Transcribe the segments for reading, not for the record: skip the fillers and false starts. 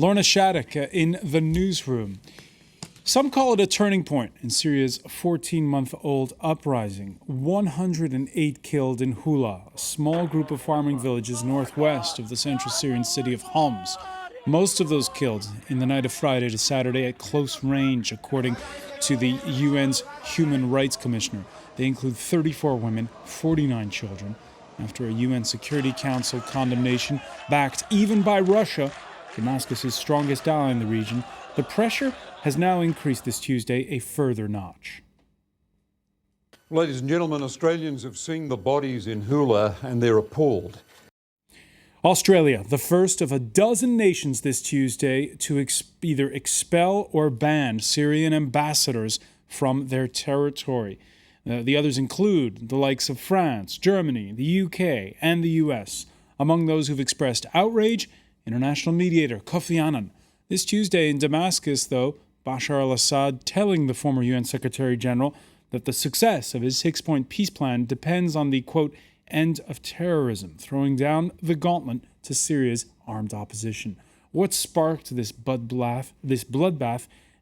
Lorna Shattuck in the newsroom. Some call it a turning point in Syria's 14-month-old uprising. 108 killed in Hula, a small group of farming villages northwest of the central Syrian city of Homs. Most of those killed in the night of Friday to Saturday at close range, according to the UN's Human Rights Commissioner. They include 34 women, 49 children, after a UN Security Council condemnation backed even by Russia, Damascus' strongest ally in the region. The pressure has now increased this Tuesday a further notch. Ladies and gentlemen, Australians have seen the bodies in Hula and they're appalled. Australia, the first of a dozen nations this Tuesday to either expel or ban Syrian ambassadors from their territory. The others include the likes of France, Germany, the UK, and the US. Among those who've expressed outrage, international mediator Kofi Annan. This Tuesday in Damascus, though, Bashar al-Assad telling the former UN Secretary General that the success of his six-point peace plan depends on the, quote, end of terrorism, throwing down the gauntlet to Syria's armed opposition. What sparked this bloodbath,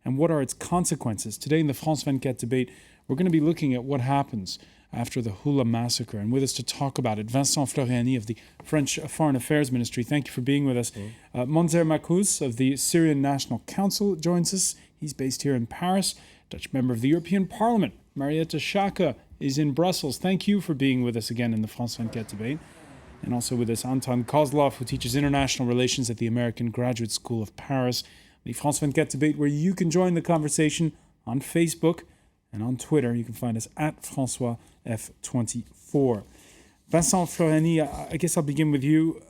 and what are its consequences? Today in the France 24 debate, we're going to be looking at what happens after the Hula massacre. And with us to talk about it, Vincent Floriani of the French Foreign Affairs Ministry. Thank you for being with us. Monzer Makous of the Syrian National Council joins us. He's based here in Paris. Dutch member of the European Parliament, Marietta Schaake, is in Brussels. Thank you for being with us again in the France 24 debate. And also with us, Anton Kozlov, who teaches international relations at the American Graduate School of Paris. The France 24 debate, where you can join the conversation on Facebook and on Twitter. You can find us at François F24. Vincent Floriani, I guess I'll begin with you.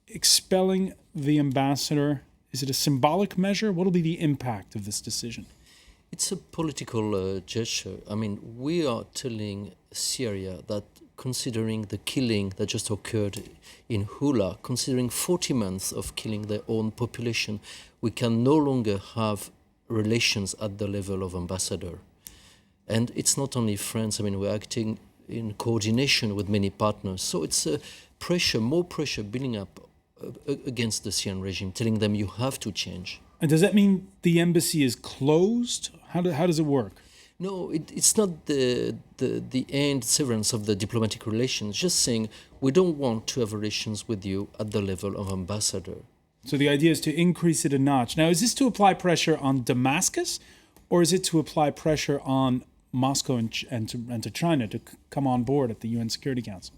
Expelling the ambassador, is it a symbolic measure? What will be the impact of this decision? It's a political gesture. I mean, we are telling Syria that considering the killing that just occurred in Hula, considering 40 months of killing their own population, we can no longer have relations at the level of ambassador. And it's not only France. I mean, we're acting in coordination with many partners. So it's a pressure, more pressure building up against the Syrian regime, telling them you have to change. And does that mean the embassy is closed? How does it work? No, it's not the end severance of the diplomatic relations, just saying we don't want to have relations with you at the level of ambassador. So the idea is to increase it a notch. Now, is this to apply pressure on Damascus, or is it to apply pressure on Moscow and to China to come on board at the UN Security Council?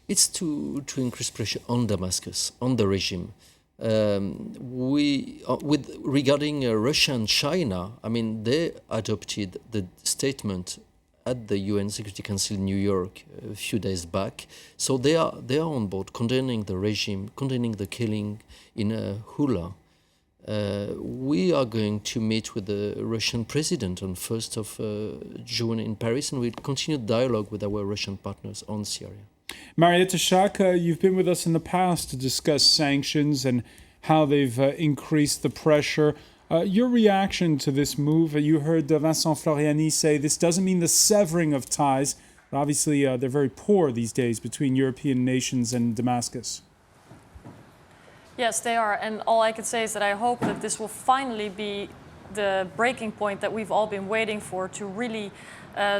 It's to increase pressure on Damascus, on the regime. Regarding Russia and China, I mean, they adopted the statement at the UN Security Council in New York a few days back. So they are on board, condemning the regime, condemning the killing in Hula. We are going to meet with the Russian president on 1st of June in Paris, and we'll continue dialogue with our Russian partners on Syria. Marietta Schaake, you've been with us in the past to discuss sanctions and how they've increased the pressure. Your reaction to this move, you heard Vincent Floriani say this doesn't mean the severing of ties, but obviously they're very poor these days between European nations and Damascus. Yes, they are. And all I can say is that I hope that this will finally be the breaking point that we've all been waiting for, to really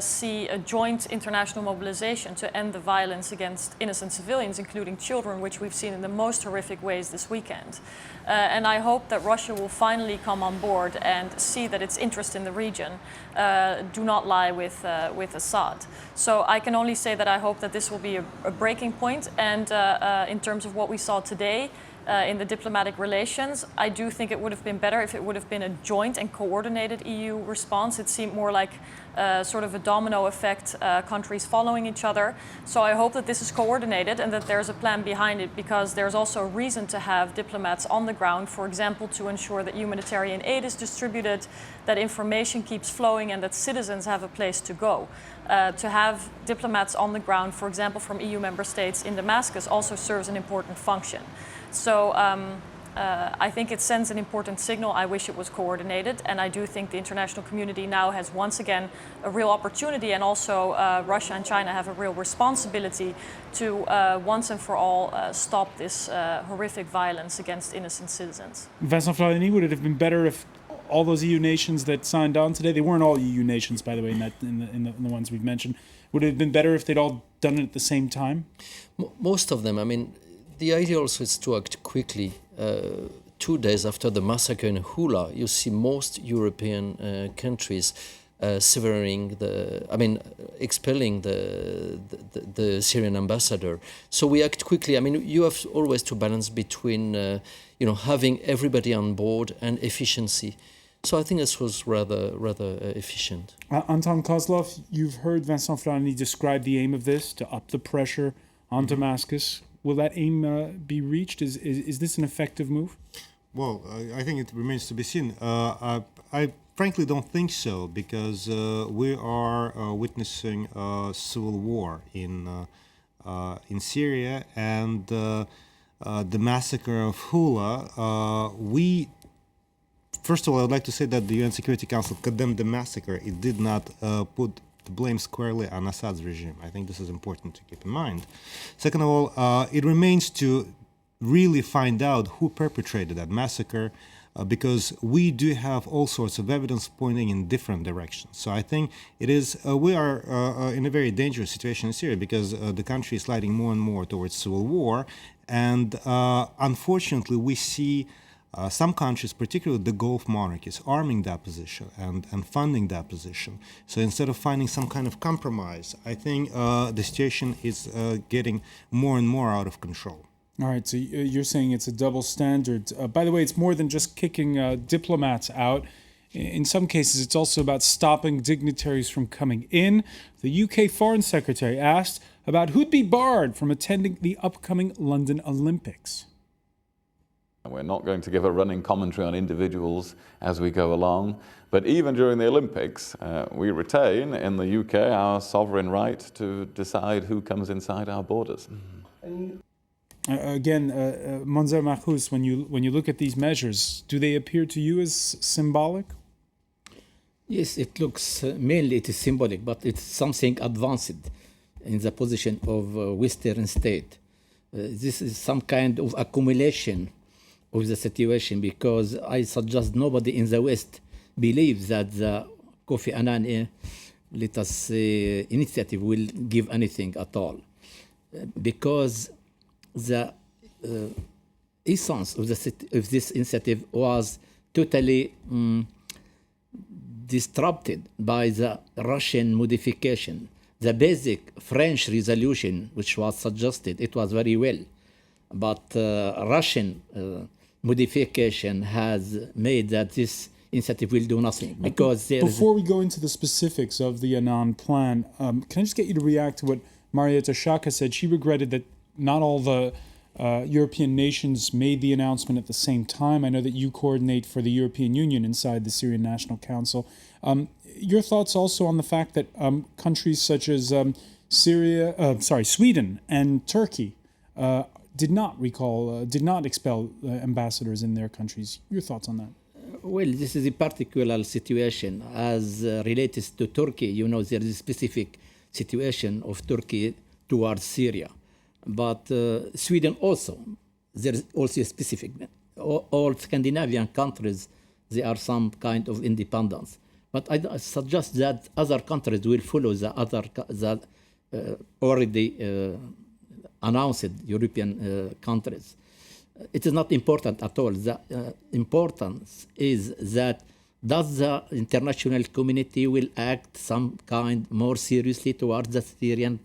see a joint international mobilization to end the violence against innocent civilians, including children, which we've seen in the most horrific ways this weekend. And I hope that Russia will finally come on board and see that its interest in the region do not lie with Assad. So I can only say that I hope that this will be a breaking point. And in terms of what we saw today, in the diplomatic relations, I do think it would have been better if it would have been a joint and coordinated EU response. It seemed more like sort of a domino effect, countries following each other. So I hope that this is coordinated and that there's a plan behind it, because there's also a reason to have diplomats on the ground, for example, to ensure that humanitarian aid is distributed, that information keeps flowing, and that citizens have a place to go. To have diplomats on the ground, for example, from EU member states in Damascus, also serves an important function. So I think it sends an important signal. I wish it was coordinated, and I do think the international community now has once again a real opportunity, and also Russia and China have a real responsibility to once and for all stop this horrific violence against innocent citizens. Vincent Florani, would it have been better if all those EU nations that signed on today, they weren't all EU nations, by the way, in the ones we've mentioned, would it have been better if they'd all done it at the same time? Most of them, I mean, the idea also is to act quickly. 2 days after the massacre in Hula, you see most European countries expelling the Syrian ambassador. So we act quickly. I mean, you have always to balance between, having everybody on board and efficiency. So I think this was rather efficient. Anton Kozlov, you've heard Vincent Florani describe the aim of this, to up the pressure on Damascus. Will that aim be reached? Is this an effective move? Well, I think it remains to be seen. I frankly don't think so, because we are witnessing a civil war in Syria, and the massacre of Hula. First of all, I'd like to say that the UN Security Council condemned the massacre. It did not put the blame squarely on Assad's regime. I think this is important to keep in mind. Second of all, it remains to really find out who perpetrated that massacre, because we do have all sorts of evidence pointing in different directions. So I think it is we are in a very dangerous situation in Syria, because the country is sliding more and more towards civil war, and unfortunately we see some countries, particularly the Gulf monarchies, arming the opposition and funding the opposition. So instead of finding some kind of compromise, I think the situation is getting more and more out of control. All right, so you're saying it's a double standard. By the way, it's more than just kicking diplomats out. In some cases, it's also about stopping dignitaries from coming in. The UK Foreign Secretary asked about who'd be barred from attending the upcoming London Olympics. We're not going to give a running commentary on individuals as we go along, but even during the Olympics, we retain in the UK our sovereign right to decide who comes inside our borders. Again, Monzer Marcus, when you look at these measures, do they appear to you as symbolic? Yes, it looks mainly it is symbolic, but it's something advanced in the position of Western state. This is some kind of accumulation of the situation, because I suggest nobody in the West believes that the Kofi Annan, let us say, initiative will give anything at all, because the essence of this initiative was totally disrupted by the Russian modification. The basic French resolution, which was suggested, it was very well, but Russian modification has made that this initiative will do nothing, because before we go into the specifics of the Annan plan, can I just get you to react to what Marietta Sciacca said? She regretted that not all the European nations made the announcement at the same time. I know that you coordinate for the European Union inside the Syrian National Council. Your thoughts also on the fact that countries such as Sweden and Turkey did not expel ambassadors in their countries. Your thoughts on that? Well, this is a particular situation as related to Turkey. You know, there is a specific situation of Turkey towards Syria. But Sweden also, there is also a specific. All Scandinavian countries, they are some kind of independence. But I suggest that other countries will follow the already announced European countries. It is not important at all. The importance is that does the international community will act some kind more seriously towards the Syrian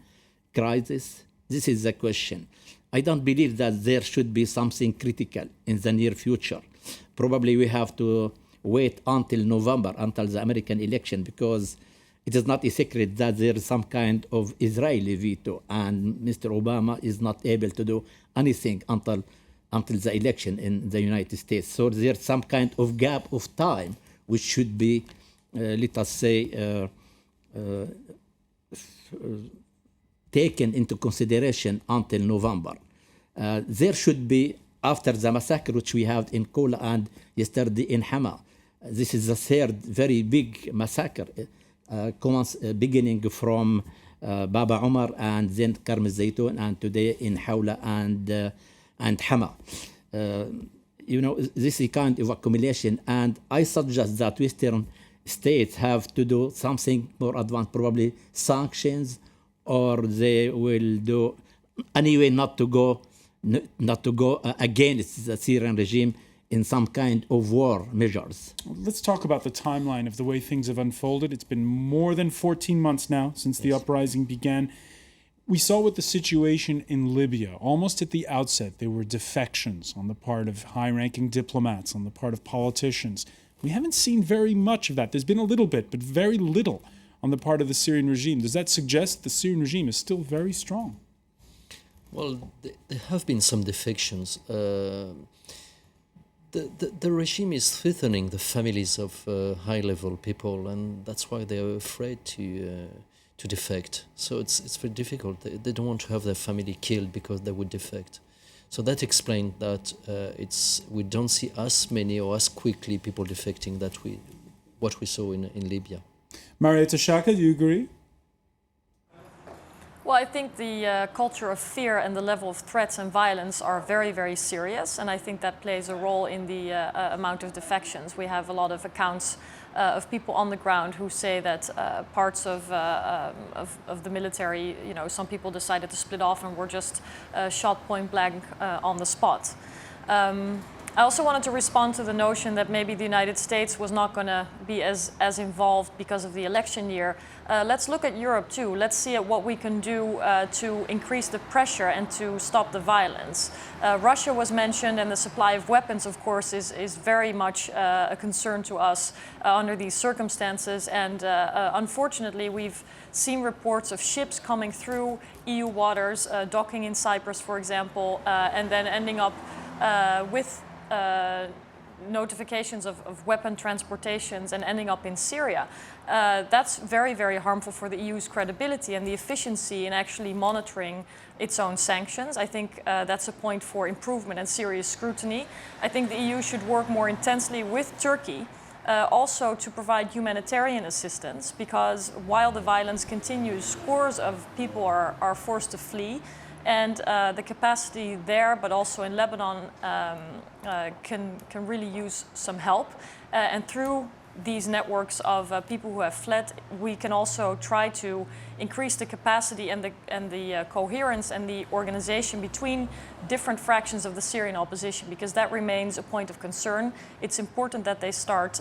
crisis? This is the question. I don't believe that there should be something critical in the near future. Probably we have to wait until November, until the American election, because it is not a secret that there is some kind of Israeli veto, and Mr. Obama is not able to do anything until the election in the United States. So there's some kind of gap of time which should be, let us say, taken into consideration until November. There should be after the massacre which we had in Kola and yesterday in Hama. This is the third very big massacre, beginning from Baba Omar and then Karm Zaytun and today in Hawla and Hama. This is kind of accumulation, and I suggest that Western states have to do something more advanced, probably sanctions, or they will do anyway not to go against the Syrian regime in some kind of war measures. Let's talk about the timeline of the way things have unfolded. It's been more than 14 months now since the uprising began. We saw with the situation in Libya, almost at the outset, there were defections on the part of high-ranking diplomats, on the part of politicians. We haven't seen very much of that. There's been a little bit, but very little on the part of the Syrian regime. Does that suggest the Syrian regime is still very strong? Well, there have been some defections. The regime is threatening the families of high-level people, and that's why they are afraid to defect. So it's very difficult. They don't want to have their family killed because they would defect. So that explains that we don't see as many or as quickly people defecting that what we saw in Libya. Marietta Shaka, do you agree? Well, I think the culture of fear and the level of threats and violence are very, very serious, and I think that plays a role in the amount of defections. We have a lot of accounts of people on the ground who say that parts of the military, some people decided to split off and were just shot point blank on the spot. I also wanted to respond to the notion that maybe the United States was not going to be as involved because of the election year. Let's look at Europe too. Let's see at what we can do to increase the pressure and to stop the violence. Russia was mentioned, and the supply of weapons, of course, is very much a concern to us under these circumstances. And unfortunately, we've seen reports of ships coming through EU waters, docking in Cyprus, for example, and then ending up with notifications of weapon transportations and ending up in Syria. That's very, very harmful for the EU's credibility and the efficiency in actually monitoring its own sanctions. I think that's a point for improvement and serious scrutiny. I think the EU should work more intensely with Turkey also to provide humanitarian assistance, because while the violence continues, scores of people are forced to flee. And the capacity there, but also in Lebanon, can really use some help. And through these networks of people who have fled, we can also try to increase the capacity and the coherence and the organization between different fractions of the Syrian opposition, because that remains a point of concern. It's important that they start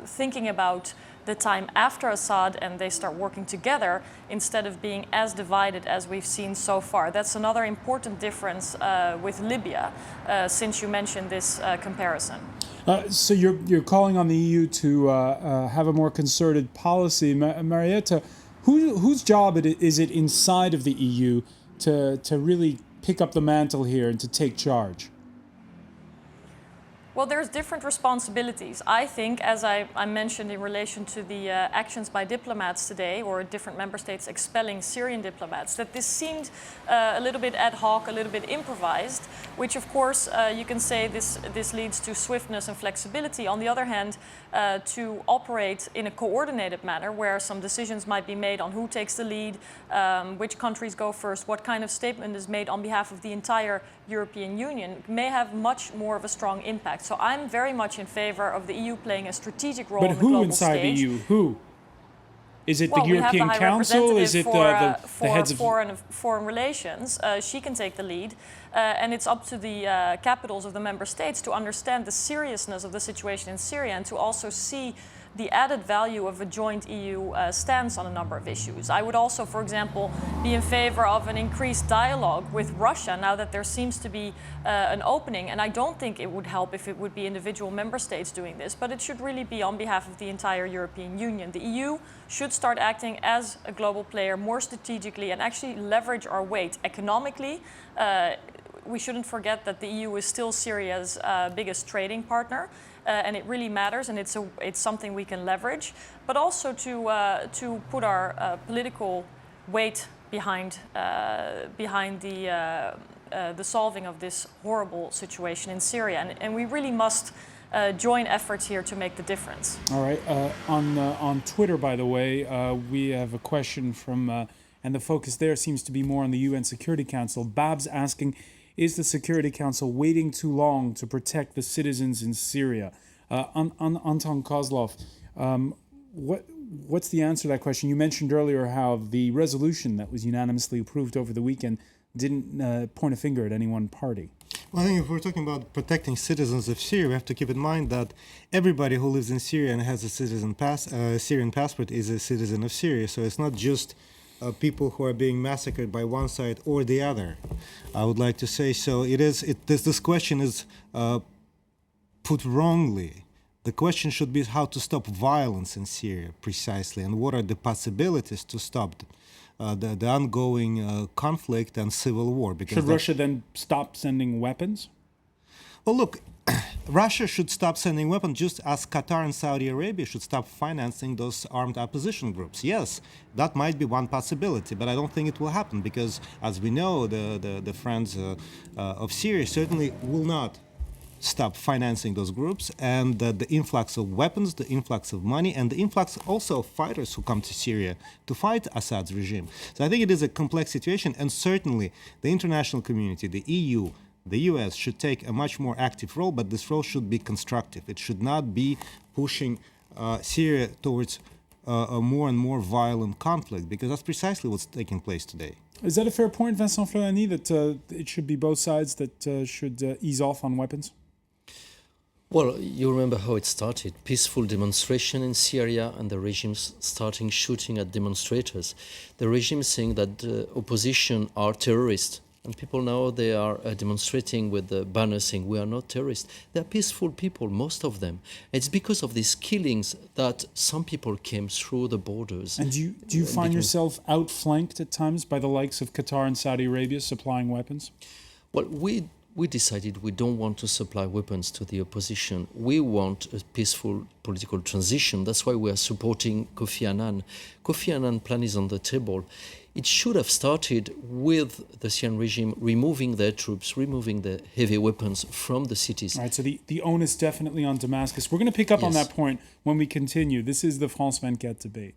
thinking about the time after Assad and they start working together instead of being as divided as we've seen so far. That's another important difference with Libya, since you mentioned this comparison. So you're calling on the EU to have a more concerted policy. Marietta, whose job is it inside of the EU to really pick up the mantle here and to take charge? Well, there's different responsibilities. I think, as I mentioned in relation to the actions by diplomats today, or different member states expelling Syrian diplomats, that this seemed a little bit ad hoc, a little bit improvised, which of course you can say this leads to swiftness and flexibility. On the other hand, to operate in a coordinated manner where some decisions might be made on who takes the lead, which countries go first, what kind of statement is made on behalf of the entire European Union, may have much more of a strong impact. So I'm very much in favor of the EU playing a strategic role on the global stage. But who inside the EU? Who? Is it the European European Council? Is it the heads of foreign relations? She can take the lead, and it's up to the capitals of the member states to understand the seriousness of the situation in Syria and to also see the added value of a joint EU stance on a number of issues. I would also, for example, be in favor of an increased dialogue with Russia now that there seems to be an opening. And I don't think it would help if it would be individual member states doing this, but it should really be on behalf of the entire European Union. The EU should start acting as a global player more strategically and actually leverage our weight economically. We shouldn't forget that the EU is still Syria's biggest trading partner. And it really matters, and it's something we can leverage, but also to put our political weight behind the the solving of this horrible situation in Syria. And we really must join efforts here to make the difference. All right. On Twitter, by the way, we have a question from, and the focus there seems to be more on the UN Security Council. Babs asking, is the Security Council waiting too long to protect the citizens in Syria? Anton Kozlov, what's the answer to that question? You mentioned earlier how the resolution that was unanimously approved over the weekend didn't point a finger at any one party. Well, I think if we're talking about protecting citizens of Syria, we have to keep in mind that everybody who lives in Syria and has a Syrian passport is a citizen of Syria. So it's not just people who are being massacred by one side or the other. I would like to say so. This question is put wrongly. The question should be how to stop violence in Syria precisely, and what are the possibilities to stop the ongoing conflict and civil war. Because should Russia then stop sending weapons? Well, look, Russia should stop sending weapons just as Qatar and Saudi Arabia should stop financing those armed opposition groups. Yes, that might be one possibility, but I don't think it will happen because, as we know, the friends of Syria certainly will not stop financing those groups, and the influx of weapons, the influx of money, and the influx also of fighters who come to Syria to fight Assad's regime. So I think it is a complex situation, and certainly the international community, the EU, the US should take a much more active role, but this role should be constructive. It should not be pushing Syria towards a more and more violent conflict, because that's precisely what's taking place today. Is that a fair point, Vincent Fleury, that it should be both sides that should ease off on weapons? Well, you remember how it started. Peaceful demonstration in Syria and the regime starting shooting at demonstrators. The regime saying that the opposition are terrorists. And people now, they are demonstrating with the banner saying, we are not terrorists. They're peaceful people, most of them. It's because of these killings that some people came through the borders. And do you find yourself outflanked at times by the likes of Qatar and Saudi Arabia supplying weapons? Well, we decided we don't want to supply weapons to the opposition. We want a peaceful political transition. That's why we are supporting Kofi Annan. Kofi Annan plan is on the table. It should have started with the Syrian regime removing their troops, removing the heavy weapons from the cities. All right, so the onus definitely on Damascus. We're going to pick up on that point when we continue. This is the France 24 debate.